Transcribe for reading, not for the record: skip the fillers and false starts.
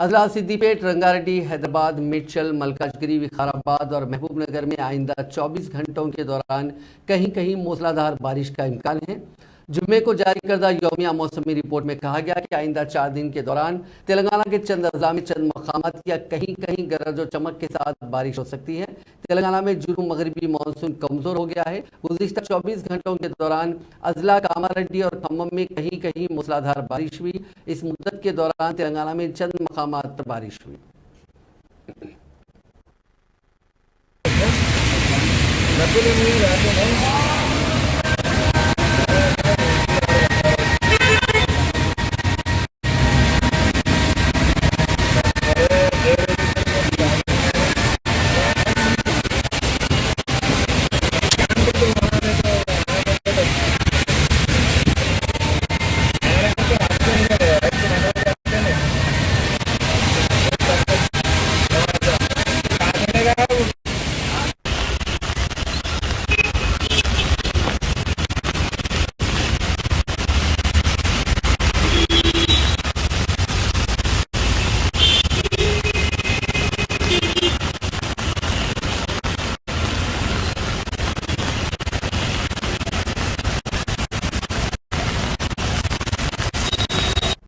अजला, सिद्दीपेट, रंगारेड्डी, हैदराबाद, मेडचल, मलकाजगिरी, विकाराबाद और महबूबनगर में आइंदा 24 घंटों के दौरान कहीं कहीं मूसलाधार बारिश का इम्कान है। जुम्मे को जारी करदा यौमिया मौसमी रिपोर्ट में कहा गया कि आइंदा 4 दिन के दौरान तेलंगाना के चंद अजला में चंद मकामात या कहीं कहीं गरज और चमक के साथ बारिश हो सकती है। तेलंगाना में जुनूब मगरबी मानसून कमज़ोर हो गया है। गुज़िश्ता 24 घंटों के दौरान अजला, कामारेड्डी और खम्मम में कहीं कहीं मूसलाधार बारिश हुई। इस मुद्दत के दौरान तेलंगाना में चंद मकामात पर बारिश हुई।